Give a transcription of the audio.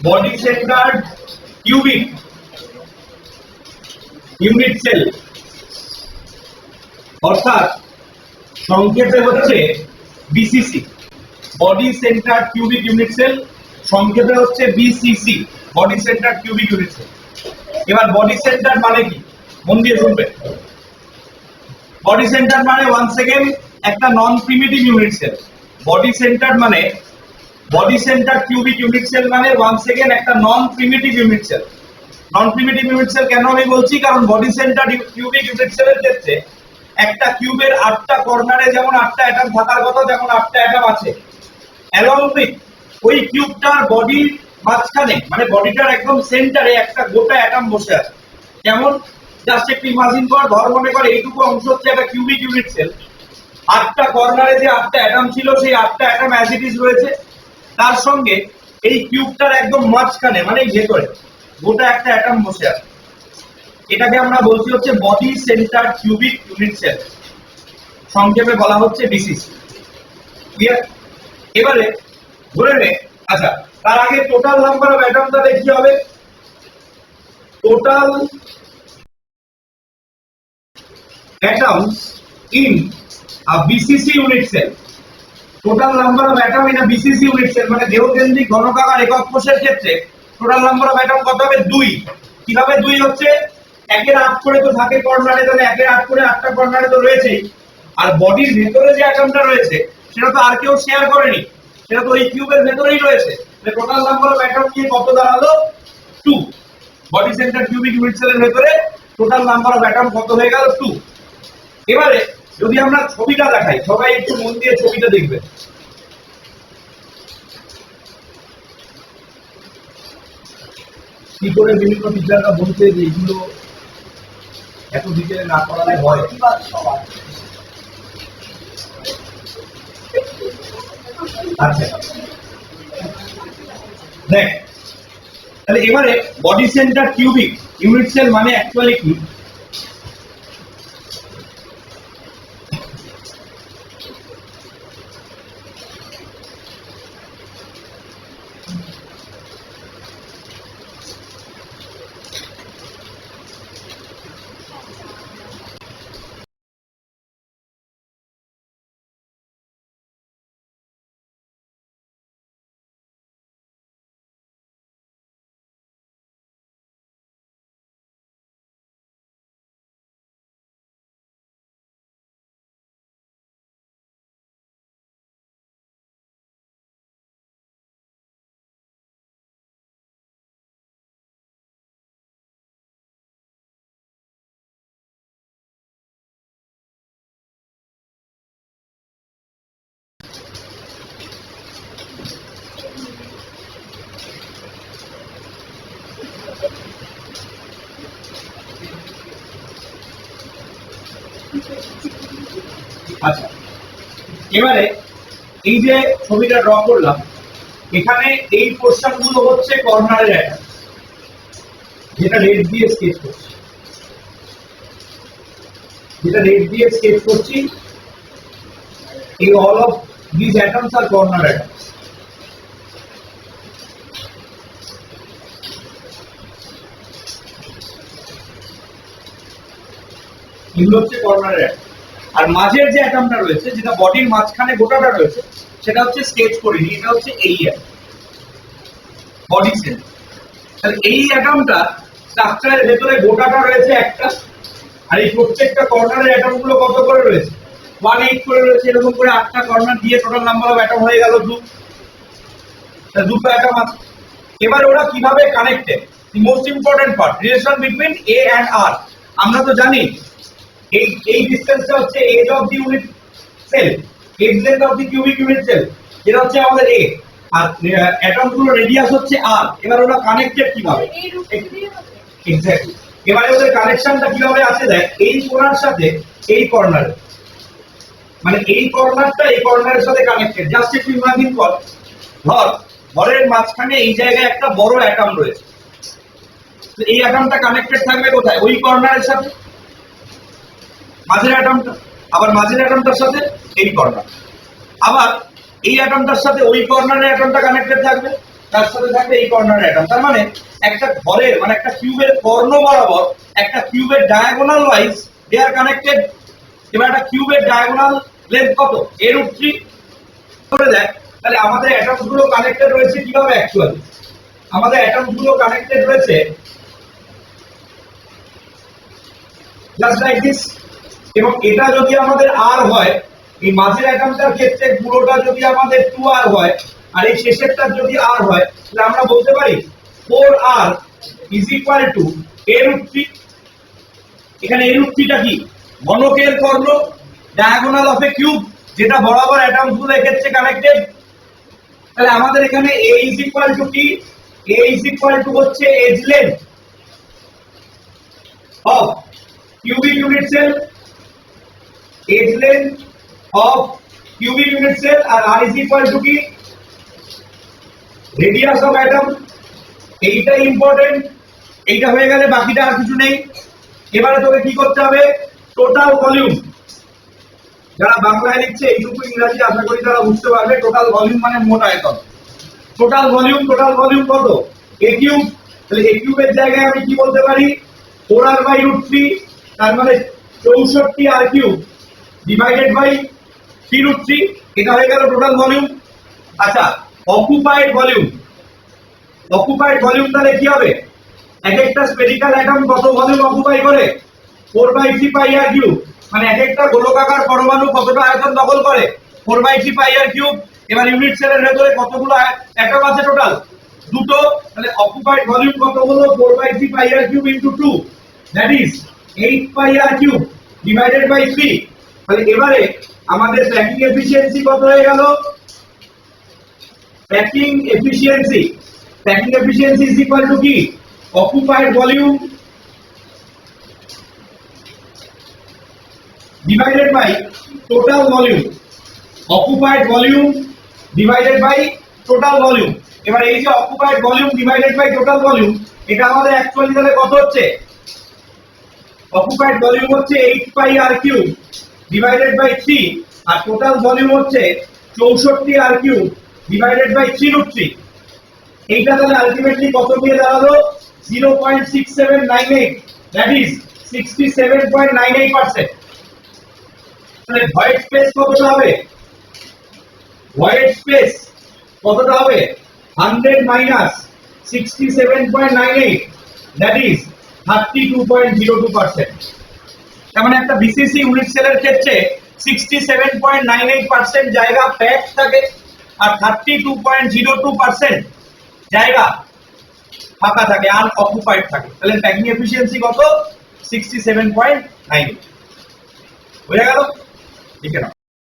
Body centre cubic unit cell, অর্থাৎ সংক্ষেপে হচ্ছে BCC, body centre cubic unit cell, সংক্ষেপে হচ্ছে BCC, body centre cubic unit cell. এবার বডি সেন্টার মানে কি, মন দিয়ে শুনবেন। বডি সেন্টার মানে ওয়ান সেকেন্ড একটা non primitive unit cell. Body centre মানে body centre cubic unit cell মানে ওয়ান সেকেন্ড একটা non primitive unit cell. Non primitive unit cell কেন আমি বলছি, কারণ বডি সেন্টার কিউবিক ইউনিট সেলের ক্ষেত্রে একটা কিউবের 8টা কর্নারে যেমন 8টা অ্যাটম থাকার কথা, যেমন 8টা অ্যাটম আছে, অ্যালং উইথ ওই কিউবটার বডির মাঝখানে মানে বডিটার একদম সেন্টারে একটা গোটা অ্যাটম বসে আছে। কেমন, জাস্ট একটু ইমাজিন কর, ধর মনে কর এইটুকু অংশ হচ্ছে একটা কিউবিক ইউনিট সেল। 8টা কর্নারে যে 8টা অ্যাটম ছিল সেই 8টা অ্যাটম অ্যাজ ইট ইজ রয়েছে, তার সঙ্গে এই কিউবটার একদম মাঝখানে মানে ভেতরে গোটা একটা অ্যাটম বসে আছে। এটাকে আমরা বলছি হচ্ছে body centre cubic unit cell, সংক্ষেপে বলা হচ্ছে বিসিসি। ক্লিয়ার? এবারে ধরে নে, আচ্ছা তার আগে টোটাল নাম্বার অফ অ্যাটম তাহলে কি হবে, total atoms in a BCC unit cell, total number of atom in a BCC unit cell মানে দেহকেন্দ্রিক ঘনকাকার একক কোষের ক্ষেত্রে টোটাল নাম্বার অফ অ্যাটম কত হবে, 2। কিভাবে 2 হচ্ছে, 1-এর 8 করে তো থাকে কর্নারে, তাহলে 1-এর 8 করে 8টা কর্নারে তো রয়েছেই, আর বডির ভেতরে যে অ্যাটমটা রয়েছে সেটা তো আর কেউ শেয়ার করেনি, সেটা তো ওই কিউবের ভেতরেই রয়েছে। তাহলে টোটাল নাম্বার অফ অ্যাটম নিয়ে কত দাঁড়ালো, 2। বডি সেন্টার কিউবিক ইউনিট সেলের ভেতরে টোটাল নাম্বার অফ অ্যাটম কত হয়ে গেল, 2। এবারে যদি আমরা ছবিটা দেখাই, সবাই একটু মন দিয়ে ছবিটা দেখবেন। কি করে বিভিন্ন টিচাররা বলছে যে এগুলো এত ডিটেলে না করালে হয়। আচ্ছা দেখ, তাহলে এবারে body centre cubic unit cell মানে অ্যাকচুয়ালি কি, আচ্ছা এবারে এই যে ছবিটা ড্র করলাম, এখানে এই পোরশন গুলো হচ্ছে কর্নারের অ্যাটম, যেটা রেড দিয়ে স্কেচ করছি, এই all of this atoms R corner atoms. এগুলো হচ্ছে কর্নারের অ্যাটম, আর মাঝের যে অ্যাটমটা রয়েছে যেটা বডির মাঝখানে গোটাটা রয়েছে সেটা হচ্ছে স্কেচ করিনি, এটা হচ্ছে এই বডি সেল। তাহলে এই অ্যাটমটা স্ট্রাকচারের ভেতরে গোটাটা রয়েছে একটা, আর এই প্রত্যেকটা কর্নারের অ্যাটম গুলো কত করে রয়েছে, 1-8 করে রয়েছে। এরকম করে 8টা কর্নার দিয়ে টোটাল নাম্বার অফ অ্যাটম হয়ে গেল 2। দুটো অ্যাটম আছে। এবার ওরা কিভাবে connected, the most important part, relation between A and R. আমরা তো জানি এই ডিসটেন্সটা হচ্ছে edge of the unit cell, edge length of the cubic unit cell, যেটা হচ্ছে আমাদের এ, আর অ্যাটম গুলো রেডিয়াস হচ্ছে আর। এবার ওরা কানেক্টেড কিভাবে, এক্স্যাক্টলি। এবারে ওদের কানেকশনটা কিভাবে আছে দেখ, এই কোণার সাথে এই কর্নার, মানে এই কর্নারটা এই কর্নারের সাথে কানেক্টেড। জাস্ট একটু ইমাজিন কর, ধর ঘরের মাঝখানে এই জায়গায় একটা বড় অ্যাটম রয়েছে, এই অ্যাটমটা কানেক্টেড থাকবে কোথায়, ওই কর্নারের সাথে, মাঝের অ্যাটমটা, আবার মাঝের অ্যাটমটার সাথে এই কর্নার, আবার এই অ্যাটমটার সাথে ওই কর্নারের অ্যাটমটা কানেক্টেড থাকবে। তার সাথে থাকবে এই কর্নার অ্যাটম। তার মানে একটা ঘরের মানে একটা কিউবের কর্ণ বরাবর একটা কিউবের diagonal wise they are connected. এবার একটা কিউবের ডায়াগোনাল লেন্থ কত? √3 করে দেয়। তাহলে আমাদের অ্যাটমস গুলো কানেক্টেড রয়েছে কিভাবে? অ্যাকচুয়ালি আমাদের অ্যাটমস গুলো কানেক্টেড রয়েছে জাস্ট লাইক দিস। এবং এটা যদি আমাদের আর হয়, এই মাঝের অ্যাটমটার ক্ষেত্রে পুরোটা যদি আমাদের 2r হয় আর এই শেষেরটা যদি r হয়, তাহলে আমরা বলতে পারি 4r ইজ ইকুয়াল টু √3। এখানে √3টা কি? ঘনকের কর্ণ, ডায়াগোনাল অফ এ কিউব, যেটা বরাবর অ্যাটমস গুলো এক্ষেত্রে কানেক্টেড। তাহলে আমাদের এখানে a ইজ ইকুয়াল টু কি? a ইজ ইকুয়াল টু হচ্ছে edge length of cubic unit cell, edge length of cubic unit cell, আর r is equal to কি? radius of atom। এইটা ইম্পর্টেন্ট। এইটা হয়ে গেলে বাকিটা আর কিছু নেই। এবারে তোকে কি করতে হবে? Total volume. যারা বাংলায় লিখছে এইটুকু ইংরেজি আশা করি তারা বুঝতে পারবে। টোটাল ভলিউম মানে মোট আয়তন। টোটাল ভলিউম কত? a cube. তাহলে a কিউবের জায়গায় আমি কি বলতে পারি? 4r/√3, তার মানে 64r কিউব ডিভাইডেড বাই 3√3। এটা হয়ে গেল টোটাল ভলিউম। আচ্ছা, অকুপাইড ভলিউম তাহলে কি হবে? এক একটা স্ফেরিক্যাল অ্যাটম কত ভলিউম অকুপাই করে? 4/3πr cube. মানে এক একটা গোলকাকার পরমাণু কতটা আয়তন দখল করে? 4/3πr cube. এবার ইউনিট সেলের ভেতরে কতগুলো অ্যাটম আছে? টোটাল দুটো। তাহলে অকুপাইড ভলিউম কত হলো? 4/3πr cube into 2, that is 8πr cube divided by 3। তাহলে এবারে আমাদের প্যাকিং এফিশিয়েন্সি কত হয়ে গেল? Packing efficiency is equal to কি? Occupied volume divided by total volume. Occupied volume divided by total volume. এবার এই যে occupied volume divided by total volume, এটা আমাদের অ্যাকচুয়ালি তাহলে কত হচ্ছে? অকুপাইড ভলিউম হচ্ছে 8πr কিউব ডিভাইডেড বাই 3, আর টোটাল ভলিউম হচ্ছে 64r কিউব ডিভাইডেড বাই 3√3। এইটা তাহলে আলটিমেটলি কত দিয়ে দাঁড়ালো? 0.6798, দ্যাট ইজ 67.98%। তাহলে ভয়েড স্পেস কতটা হবে? ভয়েড স্পেস কতটা হবে? 100 মাইনাস 67.98, দ্যাট ইজ 32.02%। তার মানে একটা বিসিসি ইউনিট সেলের ক্ষেত্রে 67.98% জায়গা প্যাক থাকে আর 32.02% জায়গা ফাঁকা থাকে, আনঅকুপাইড থাকে। তাহলে প্যাকিং এফিশিয়েন্সি কত? 67.98। বুঝা গেল? ঠিক আছে।